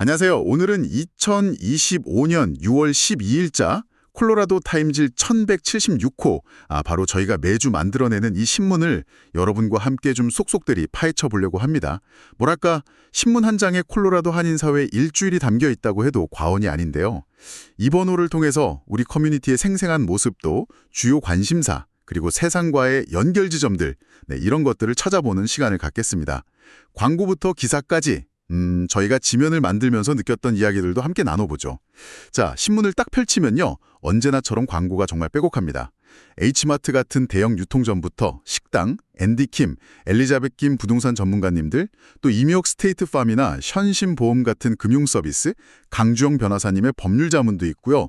안녕하세요. 오늘은 2025년 6월 12일자 콜로라도 타임즈 1176호, 바로 저희가 매주 만들어내는 이 신문을 여러분과 함께 좀 속속들이 파헤쳐 보려고 합니다. 뭐랄까, 신문 한 장에 콜로라도 한인사회의 일주일이 담겨 있다고 해도 과언이 아닌데요. 이번 호를 통해서 우리 커뮤니티의 생생한 모습도 주요 관심사, 그리고 세상과의 연결 지점들, 이런 것들을 찾아보는 시간을 갖겠습니다. 광고부터 기사까지 저희가 지면을 만들면서 느꼈던 이야기들도 함께 나눠보죠. 자, 신문을 딱 펼치면요. 언제나처럼 광고가 정말 빼곡합니다. H마트 같은 대형 유통점부터 식당, 앤디킴, 엘리자벳 김 부동산 전문가님들, 또 이미옥 스테이트팜이나 현신보험 같은 금융서비스, 강주영 변호사님의 법률자문도 있고요.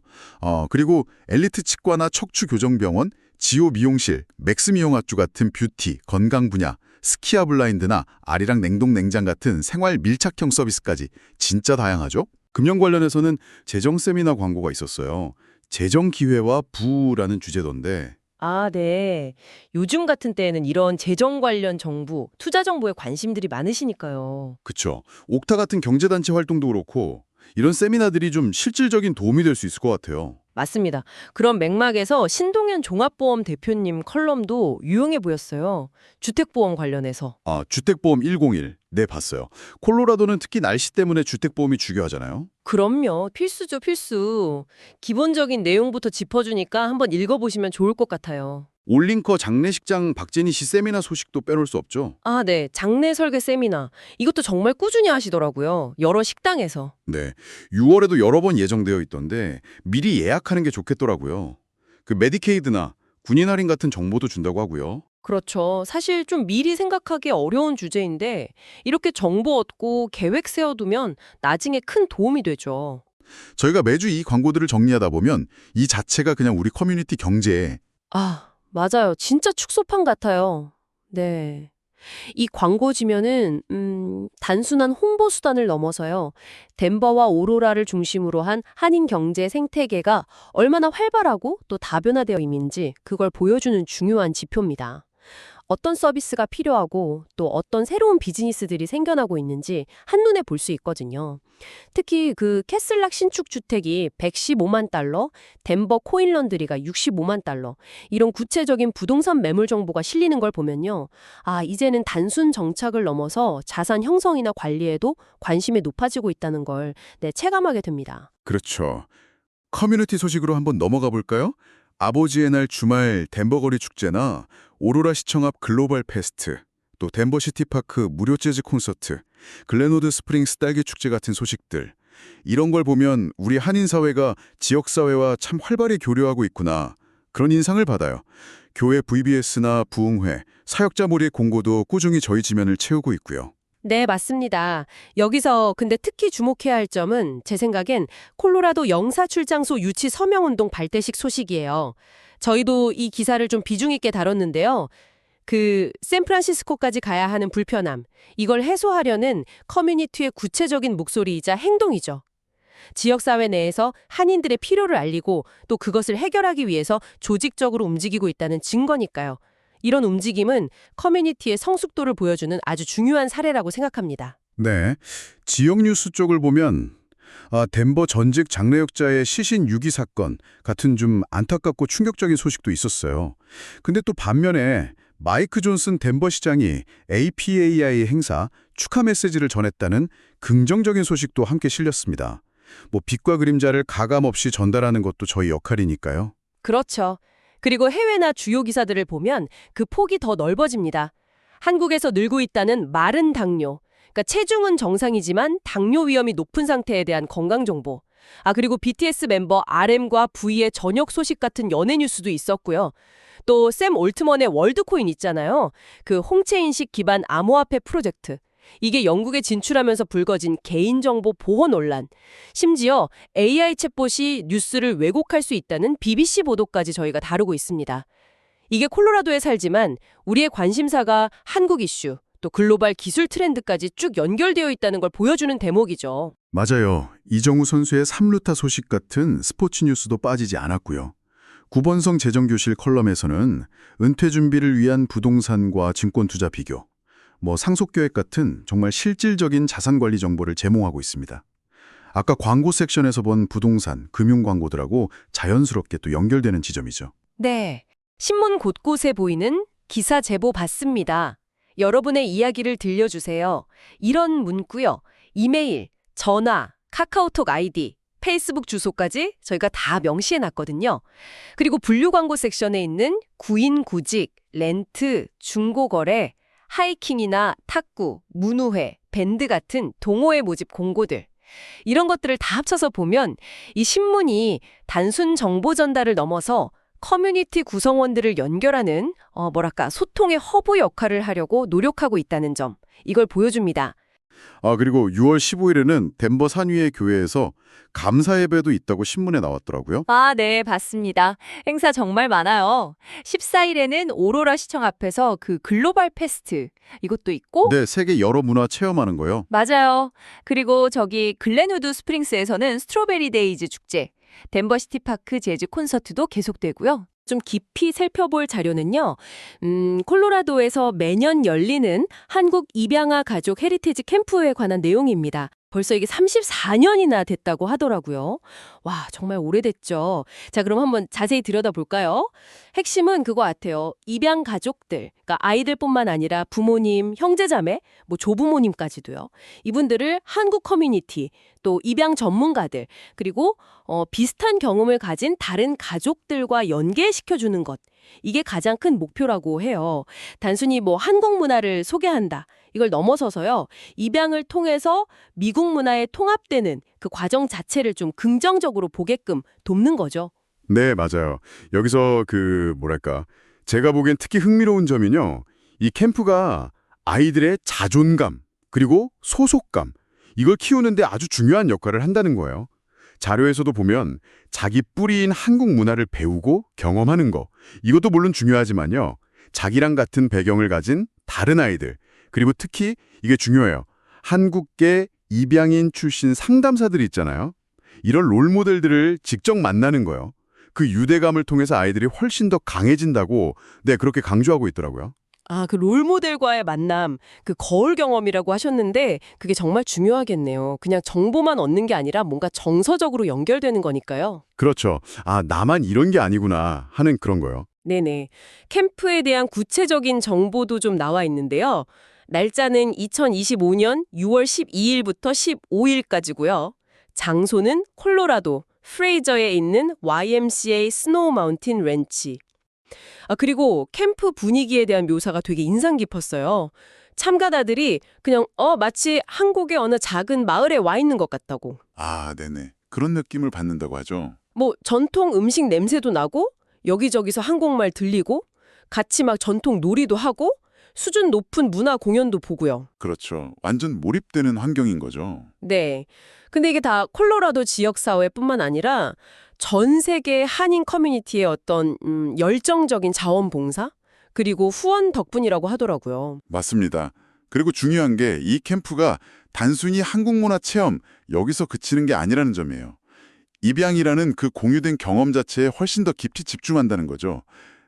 그리고 엘리트 치과나 척추교정병원, 지오 미용실, 맥스 미용학주 같은 뷰티, 건강 분야, 스키야 블라인드나 아리랑 냉동 냉장 같은 생활 밀착형 서비스까지 진짜 다양하죠? 금융 관련해서는 재정 세미나 광고가 있었어요. 재정 기회와 부라는 주제던데. 아, 네. 요즘 같은 때에는 이런 재정 관련 정보, 투자 정보에 관심들이 많으시니까요. 그쵸. 옥타 같은 경제단체 활동도 그렇고 이런 세미나들이 좀 실질적인 도움이 될 수 있을 것 같아요. 맞습니다. 그런 맥락에서 신동현 종합보험 대표님 컬럼도 유용해 보였어요. 주택보험 관련해서. 주택보험 101. 네, 봤어요. 콜로라도는 특히 날씨 때문에 주택보험이 중요하잖아요. 그럼요. 필수죠, 필수. 기본적인 내용부터 짚어주니까 한번 읽어보시면 좋을 것 같아요. 올링커 장례식장 박제니 씨 세미나 소식도 빼놓을 수 없죠. 아, 네. 장례 설계 세미나. 이것도 정말 꾸준히 하시더라고요. 여러 식당에서. 네, 6월에도 여러 번 예정되어 있던데 미리 예약하는 게 좋겠더라고요. 그 메디케이드나 군인 할인 같은 정보도 준다고 하고요. 그렇죠. 사실 좀 미리 생각하기 어려운 주제인데 이렇게 정보 얻고 계획 세워두면 나중에 큰 도움이 되죠. 저희가 매주 이 광고들을 정리하다 보면 이 자체가 그냥 우리 커뮤니티 경제에 아, 맞아요. 진짜 축소판 같아요. 네. 이 광고지면은 단순한 홍보 수단을 넘어서요. 덴버와 오로라를 중심으로 한 한인 경제 생태계가 얼마나 활발하고 또 다변화되어 있는지 그걸 보여주는 중요한 지표입니다. 어떤 서비스가 필요하고 또 어떤 새로운 비즈니스들이 생겨나고 있는지 한눈에 볼 수 있거든요. 특히 그 캐슬락 신축 주택이 115만 달러, 덴버 코인런드리가 65만 달러, 이런 구체적인 부동산 매물 정보가 실리는 걸 보면요. 아, 이제는 단순 정착을 넘어서 자산 형성이나 관리에도 관심이 높아지고 있다는 걸 체감하게 됩니다. 그렇죠. 커뮤니티 소식으로 한번 넘어가 볼까요? 아버지의 날 주말 덴버 거리 축제나 오로라 시청 앞 글로벌 페스트, 또 덴버 시티파크 무료 재즈 콘서트, 글렌우드 스프링스 딸기 축제 같은 소식들. 이런 걸 보면 우리 한인 사회가 지역 사회와 참 활발히 교류하고 있구나. 그런 인상을 받아요. 교회 VBS나 부흥회, 사역자 모리의 공고도 꾸준히 저희 지면을 채우고 있고요. 네, 맞습니다. 여기서 근데 특히 주목해야 할 점은 제 생각엔 콜로라도 영사출장소 유치 서명운동 발대식 소식이에요. 저희도 이 기사를 좀 비중 있게 다뤘는데요. 그 샌프란시스코까지 가야 하는 불편함, 이걸 해소하려는 커뮤니티의 구체적인 목소리이자 행동이죠. 지역사회 내에서 한인들의 필요를 알리고 또 그것을 해결하기 위해서 조직적으로 움직이고 있다는 증거니까요. 이런 움직임은 커뮤니티의 성숙도를 보여주는 아주 중요한 사례라고 생각합니다. 네, 지역 뉴스 쪽을 보면 덴버 전직 장례역자의 시신 유기 사건 같은 좀 안타깝고 충격적인 소식도 있었어요. 근데 또 반면에 마이크 존슨 덴버 시장이 APAI 행사 축하 메시지를 전했다는 긍정적인 소식도 함께 실렸습니다. 빛과 그림자를 가감없이 전달하는 것도 저희 역할이니까요. 그렇죠. 그리고 해외나 주요 기사들을 보면 그 폭이 더 넓어집니다. 한국에서 늘고 있다는 마른 당뇨, 그러니까 체중은 정상이지만 당뇨 위험이 높은 상태에 대한 건강 정보. 그리고 BTS 멤버 RM과 V의 전역 소식 같은 연예 뉴스도 있었고요. 또 샘 올트먼의 월드코인 있잖아요. 그 홍채 인식 기반 암호화폐 프로젝트. 이게 영국에 진출하면서 불거진 개인정보 보호 논란. 심지어 AI 챗봇이 뉴스를 왜곡할 수 있다는 BBC 보도까지 저희가 다루고 있습니다. 이게 콜로라도에 살지만 우리의 관심사가 한국 이슈, 또 글로벌 기술 트렌드까지 쭉 연결되어 있다는 걸 보여주는 대목이죠. 맞아요. 이정우 선수의 3루타 소식 같은 스포츠 뉴스도 빠지지 않았고요. 구본성 재정교실 컬럼에서는 은퇴 준비를 위한 부동산과 증권 투자 비교, 상속계획 같은 정말 실질적인 자산관리 정보를 제공하고 있습니다. 아까 광고 섹션에서 본 부동산, 금융 광고들하고 자연스럽게 또 연결되는 지점이죠. 네. 신문 곳곳에 보이는 기사 제보 받습니다. 여러분의 이야기를 들려주세요. 이런 문구요. 이메일, 전화, 카카오톡 아이디, 페이스북 주소까지 저희가 다 명시해놨거든요. 그리고 분류 광고 섹션에 있는 구인구직, 렌트, 중고거래, 하이킹이나 탁구, 문우회, 밴드 같은 동호회 모집 공고들. 이런 것들을 다 합쳐서 보면 이 신문이 단순 정보 전달을 넘어서 커뮤니티 구성원들을 연결하는 소통의 허브 역할을 하려고 노력하고 있다는 점, 이걸 보여줍니다. 그리고 6월 15일에는 덴버 산위의 교회에서 감사 예배도 있다고 신문에 나왔더라고요. 아, 네, 봤습니다. 행사 정말 많아요. 14일에는 오로라 시청 앞에서 그 글로벌 페스트 이것도 있고 네, 세계 여러 문화 체험하는 거요. 맞아요. 그리고 저기 글렌우드 스프링스에서는 스트로베리 데이즈 축제, 덴버 시티파크 재즈 콘서트도 계속되고요. 좀 깊이 살펴볼 자료는요. 콜로라도에서 매년 열리는 한국 입양아 가족 헤리티지 캠프에 관한 내용입니다. 벌써 이게 34년이나 됐다고 하더라고요. 와, 정말 오래됐죠. 자, 그럼 한번 자세히 들여다볼까요? 핵심은 그거 같아요. 입양 가족들, 그러니까 아이들뿐만 아니라 부모님, 형제자매, 조부모님까지도요. 이분들을 한국 커뮤니티, 또 입양 전문가들, 그리고 비슷한 경험을 가진 다른 가족들과 연계시켜주는 것. 이게 가장 큰 목표라고 해요. 단순히 한국 문화를 소개한다. 이걸 넘어서서요. 입양을 통해서 미국 문화에 통합되는 그 과정 자체를 좀 긍정적으로 보게끔 돕는 거죠. 네, 맞아요. 여기서 제가 보기엔 특히 흥미로운 점은요. 이 캠프가 아이들의 자존감, 그리고 소속감, 이걸 키우는데 아주 중요한 역할을 한다는 거예요. 자료에서도 보면 자기 뿌리인 한국 문화를 배우고 경험하는 거, 이것도 물론 중요하지만요. 자기랑 같은 배경을 가진 다른 아이들, 그리고 특히 이게 중요해요. 한국계 입양인 출신 상담사들이 있잖아요. 이런 롤모델들을 직접 만나는 거예요. 그 유대감을 통해서 아이들이 훨씬 더 강해진다고 그렇게 강조하고 있더라고요. 그 롤모델과의 만남, 그 거울 경험이라고 하셨는데 그게 정말 중요하겠네요. 그냥 정보만 얻는 게 아니라 뭔가 정서적으로 연결되는 거니까요. 그렇죠. 나만 이런 게 아니구나 하는 그런 거요. 네네. 캠프에 대한 구체적인 정보도 좀 나와 있는데요. 날짜는 2025년 6월 12일부터 15일까지고요. 장소는 콜로라도 프레이저에 있는 YMCA 스노우 마운틴 렌치. 그리고 캠프 분위기에 대한 묘사가 되게 인상 깊었어요. 참가자들이 그냥 마치 한국의 어느 작은 마을에 와 있는 것 같다고. 네네. 그런 느낌을 받는다고 하죠. 전통 음식 냄새도 나고 여기저기서 한국말 들리고 같이 전통 놀이도 하고 수준 높은 문화 공연도 보고요. 그렇죠. 완전 몰입되는 환경인 거죠. 네. 근데 이게 다 콜로라도 지역사회뿐만 아니라 전 세계 한인 커뮤니티의 어떤 열정적인 자원봉사? 그리고 후원 덕분이라고 하더라고요. 맞습니다. 그리고 중요한 게 이 캠프가 단순히 한국 문화 체험, 여기서 그치는 게 아니라는 점이에요. 입양이라는 그 공유된 경험 자체에 훨씬 더 깊이 집중한다는 거죠.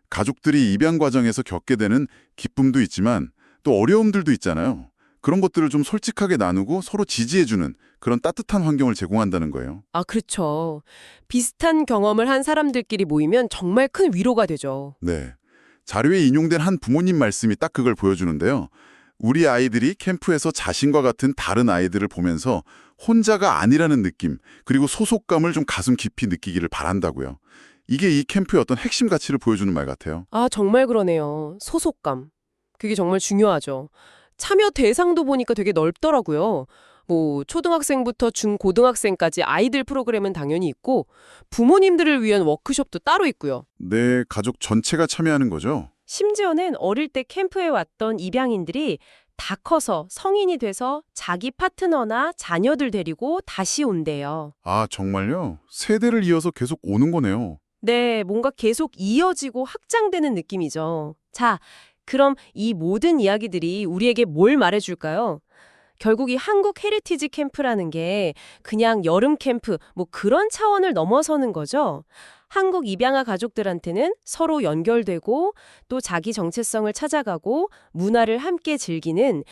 가족들이 입양 과정에서 겪게 되는 기쁨도 있지만 또 어려움들도 있잖아요. 그런 것들을 좀 솔직하게 나누고 서로 지지해주는 그런 따뜻한 환경을 제공한다는 거예요. 그렇죠. 비슷한 경험을 한 사람들끼리 모이면 정말 큰 위로가 되죠. 네. 자료에 인용된 한 부모님 말씀이 딱 그걸 보여주는데요. 우리 아이들이 캠프에서 자신과 같은 다른 아이들을 보면서 혼자가 아니라는 느낌, 그리고 소속감을 좀 가슴 깊이 느끼기를 바란다고요. 이게 이 캠프의 어떤 핵심 가치를 보여주는 말 같아요. 정말 그러네요. 소속감. 그게 정말 중요하죠. 참여 대상도 보니까 되게 넓더라고요. 초등학생부터 중고등학생까지 아이들 프로그램은 당연히 있고 부모님들을 위한 워크숍도 따로 있고요. 네, 가족 전체가 참여하는 거죠. 심지어는 어릴 때 캠프에 왔던 입양인들이 다 커서 성인이 돼서 자기 파트너나 자녀들 데리고 다시 온대요. 정말요? 세대를 이어서 계속 오는 거네요. 네, 뭔가 계속 이어지고 확장되는 느낌이죠. 자, 그럼 이 모든 이야기들이 우리에게 뭘 말해줄까요? 결국 이 한국 헤리티지 캠프라는 게 그냥 여름 캠프 뭐 그런 차원을 넘어서는 거죠. 한국 입양아 가족들한테는 서로 연결되고 또 자기 정체성을 찾아가고 문화를 함께 즐기는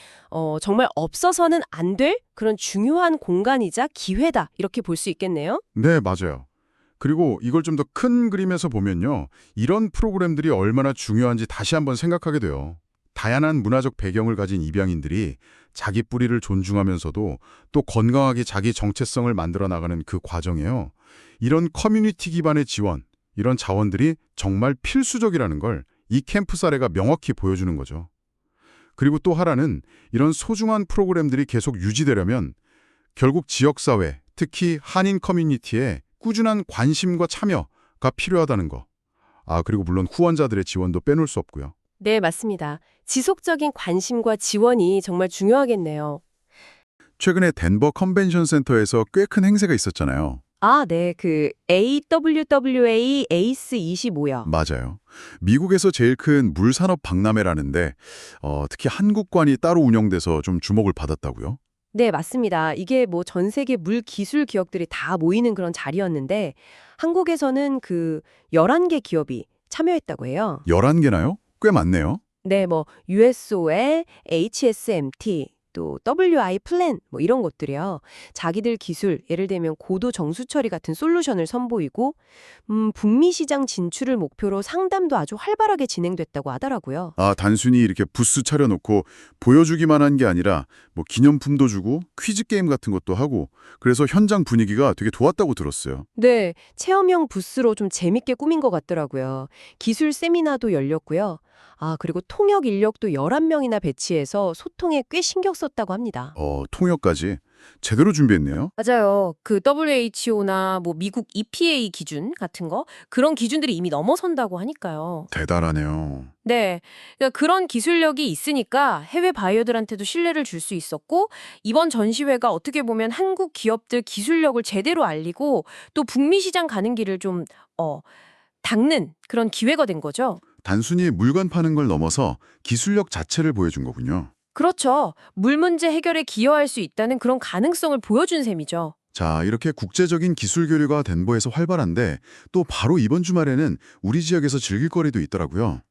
정말 없어서는 안 될 그런 중요한 공간이자 기회다 이렇게 볼 수 있겠네요. 네, 맞아요. 그리고 이걸 좀 더 큰 그림에서 보면요. 이런 프로그램들이 얼마나 중요한지 다시 한번 생각하게 돼요. 다양한 문화적 배경을 가진 입양인들이 자기 뿌리를 존중하면서도 또 건강하게 자기 정체성을 만들어 나가는 그 과정이에요. 이런 커뮤니티 기반의 지원, 이런 자원들이 정말 필수적이라는 걸 이 캠프 사례가 명확히 보여주는 거죠. 그리고 또 하나는 이런 소중한 프로그램들이 계속 유지되려면 결국 지역사회, 특히 한인 커뮤니티에 꾸준한 관심과 참여가 필요하다는 거. 그리고 물론 후원자들의 지원도 빼놓을 수 없고요. 네, 맞습니다. 지속적인 관심과 지원이 정말 중요하겠네요. 최근에 덴버 컨벤션 센터에서 꽤 큰 행사가 있었잖아요. 네, 그 AWWA 에이스 25요. 맞아요. 미국에서 제일 큰 물산업 박람회라는데 특히 한국관이 따로 운영돼서 좀 주목을 받았다고요? 네, 맞습니다. 이게 뭐 전 세계 물 기술 기업들이 다 모이는 그런 자리였는데 한국에서는 그 11개 기업이 참여했다고 해요. 11개나요? 꽤 많네요. 네, 뭐 USOL, HSMT, 또 WI 플랜 뭐 이런 것들이요. 자기들 기술, 예를 들면 고도 정수 처리 같은 솔루션을 선보이고 북미 시장 진출을 목표로 상담도 아주 활발하게 진행됐다고 하더라고요. 단순히 이렇게 부스 차려놓고 보여주기만 한 게 아니라 뭐 기념품도 주고 퀴즈 게임 같은 것도 하고 그래서 현장 분위기가 되게 좋았다고 들었어요. 네, 체험형 부스로 좀 재밌게 꾸민 것 같더라고요. 기술 세미나도 열렸고요. 그리고 통역 인력도 11명이나 배치해서 소통에 꽤 신경 썼다고 합니다. 통역까지 제대로 준비했네요. 맞아요. 그 WHO나 뭐 미국 EPA 기준 같은 거 그런 기준들이 이미 넘어선다고 하니까요. 대단하네요. 네. 그러니까 그런 기술력이 있으니까 해외 바이어들한테도 신뢰를 줄 수 있었고 이번 전시회가 어떻게 보면 한국 기업들 기술력을 제대로 알리고 또 북미 시장 가는 길을 좀 닦는 그런 기회가 된 거죠. 단순히 물건 파는 걸 넘어서 기술력 자체를 보여준 거군요. 그렇죠. 물 문제 해결에 기여할 수 있다는 그런 가능성을 보여준 셈이죠. 자, 이렇게 국제적인 기술 교류가 덴버에서 활발한데 또 바로 이번 주말에는 우리 지역에서 즐길 거리도 있더라고요.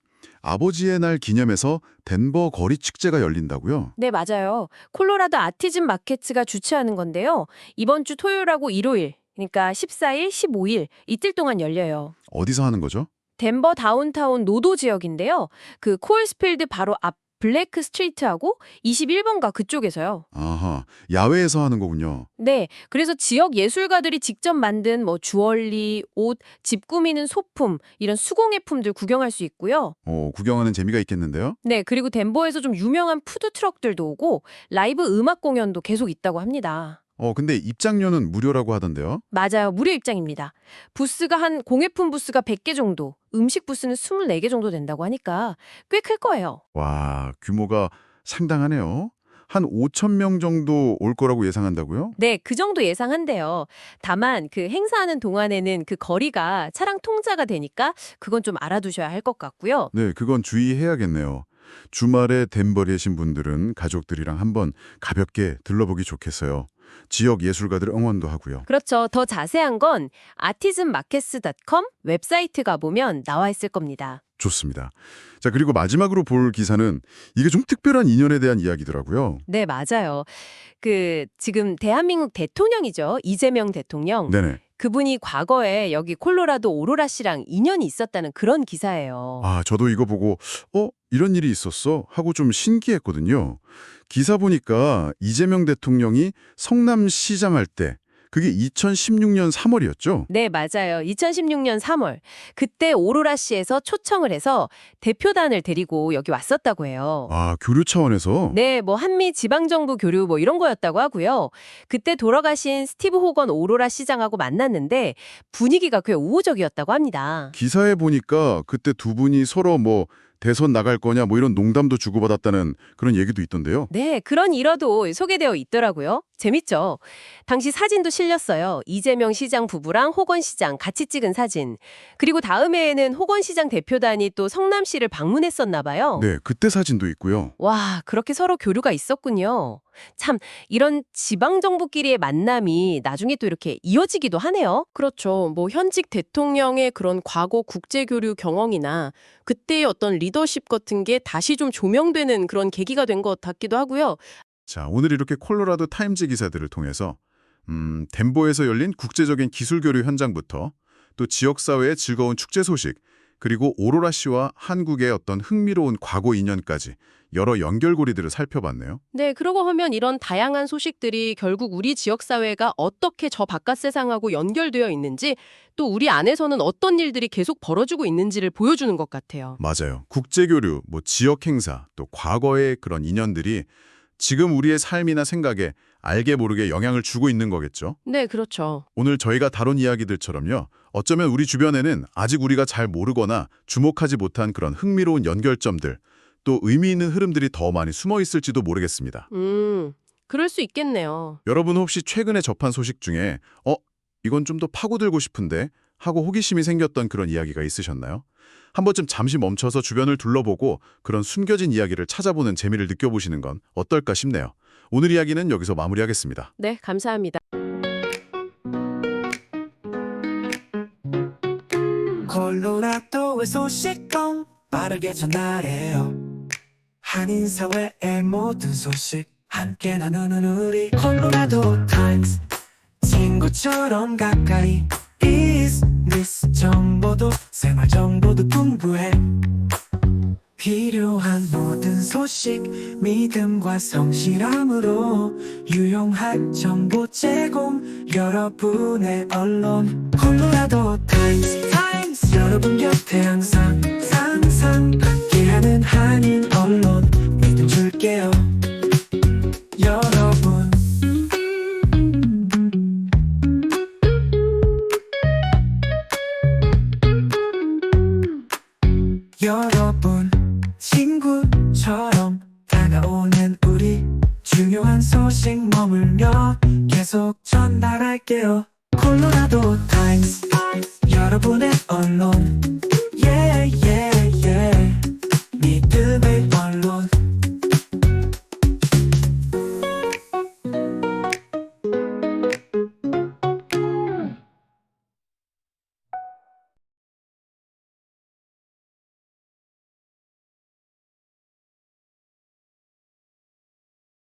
아버지의 날 기념해서 덴버 거리 축제가 열린다고요? 네, 맞아요. 콜로라도 아티즘 마켓츠가 주최하는 건데요. 이번 주 토요일하고 일요일, 그러니까 14일, 15일 이틀 동안 열려요. 어디서 하는 거죠? 덴버 다운타운 노도 지역인데요. 그 코일스필드 바로 앞 블레이크 스트리트하고 21번가 그쪽에서요. 아하, 야외에서 하는 거군요. 네, 그래서 지역 예술가들이 직접 만든 뭐 주얼리, 옷, 집 꾸미는 소품, 이런 수공예품들 구경할 수 있고요. 구경하는 재미가 있겠는데요? 네, 그리고 덴버에서 좀 유명한 푸드트럭들도 오고 라이브 음악 공연도 계속 있다고 합니다. 근데 입장료는 무료라고 하던데요? 맞아요. 무료 입장입니다. 부스가 한 공예품 부스가 100개 정도, 음식 부스는 24개 정도 된다고 하니까 꽤 클 거예요. 와, 규모가 상당하네요. 한 5천 명 정도 올 거라고 예상한다고요? 네, 그 정도 예상한대요. 다만 그 행사하는 동안에는 그 거리가 차량 통제가 되니까 그건 좀 알아두셔야 할 것 같고요. 네, 그건 주의해야겠네요. 주말에 덴버에 계신 분들은 가족들이랑 한번 가볍게 들러보기 좋겠어요. 지역 예술가들 응원도 하고요. 그렇죠. 더 자세한 건 artisanmarkets.com 웹사이트 가보면 나와 있을 겁니다. 좋습니다. 자, 그리고 마지막으로 볼 기사는 이게 좀 특별한 인연에 대한 이야기더라고요. 네, 맞아요. 지금 대한민국 대통령이죠. 이재명 대통령. 네네. 그분이 과거에 여기 콜로라도 오로라 씨랑 인연이 있었다는 그런 기사예요. 저도 이거 보고 이런 일이 있었어? 하고 좀 신기했거든요. 기사 보니까 이재명 대통령이 성남시장 할 때 그게 2016년 3월이었죠? 네, 맞아요. 2016년 3월. 그때 오로라 씨에서 초청을 해서 대표단을 데리고 여기 왔었다고 해요. 교류 차원에서? 네, 뭐 한미 지방정부 교류 뭐 이런 거였다고 하고요. 그때 돌아가신 스티브 호건 오로라 시장하고 만났는데 분위기가 꽤 우호적이었다고 합니다. 기사에 보니까 그때 두 분이 서로 뭐 대선 나갈 거냐 뭐 이런 농담도 주고받았다는 그런 얘기도 있던데요. 네, 그런 일화도 소개되어 있더라고요. 재밌죠? 당시 사진도 실렸어요. 이재명 시장 부부랑 호건 시장 같이 찍은 사진. 그리고 다음 해에는 호건 시장 대표단이 또 성남시를 방문했었나 봐요. 네, 그때 사진도 있고요. 와, 그렇게 서로 교류가 있었군요. 참, 이런 지방정부끼리의 만남이 나중에 또 이렇게 이어지기도 하네요. 그렇죠. 뭐 현직 대통령의 그런 과거 국제교류 경험이나 그때의 어떤 리더십 같은 게 다시 좀 조명되는 그런 계기가 된 것 같기도 하고요. 자, 오늘 이렇게 콜로라도 타임즈 기사들을 통해서 덴버에서 열린 국제적인 기술 교류 현장부터 또 지역사회의 즐거운 축제 소식, 그리고 오로라 씨와 한국의 어떤 흥미로운 과거 인연까지 여러 연결고리들을 살펴봤네요. 네, 그러고 하면 이런 다양한 소식들이 결국 우리 지역사회가 어떻게 저 바깥 세상하고 연결되어 있는지 또 우리 안에서는 어떤 일들이 계속 벌어지고 있는지를 보여주는 것 같아요. 맞아요. 국제교류, 뭐 지역 행사, 또 과거의 그런 인연들이 지금 우리의 삶이나 생각에 알게 모르게 영향을 주고 있는 거겠죠. 네, 그렇죠. 오늘 저희가 다룬 이야기들처럼요. 어쩌면 우리 주변에는 아직 우리가 잘 모르거나 주목하지 못한 그런 흥미로운 연결점들, 또 의미 있는 흐름들이 더 많이 숨어 있을지도 모르겠습니다. 그럴 수 있겠네요. 여러분 혹시 최근에 접한 소식 중에 이건 좀 더 파고들고 싶은데 하고 호기심이 생겼던 그런 이야기가 있으셨나요? 한 번쯤 잠시 멈춰서 주변을 둘러보고 그런 숨겨진 이야기를 찾아보는 재미를 느껴보시는 건 어떨까 싶네요. 오늘 이야기는 여기서 마무리하겠습니다. 네, 감사합니다. 콜로라도의 소식통 빠르게 전달해요. 한인사회의 모든 소식 함께 나누는 우리 콜로라도 타임스. 친구처럼 가까이 비즈니스 정보도 생활 정보도 풍부해. 필요한 모든 소식 믿음과 성실함으로 유용한 정보 제공 여러분의 언론 콜로라도 타임스. 여러분 곁에 항상 함께하는 한인 언론 믿음 줄게요 여러분. 여러분 친구처럼 다가오는 우리 중요한 소식 머물며 계속 전달할게요. 콜로라도 타임스 여러분의 언론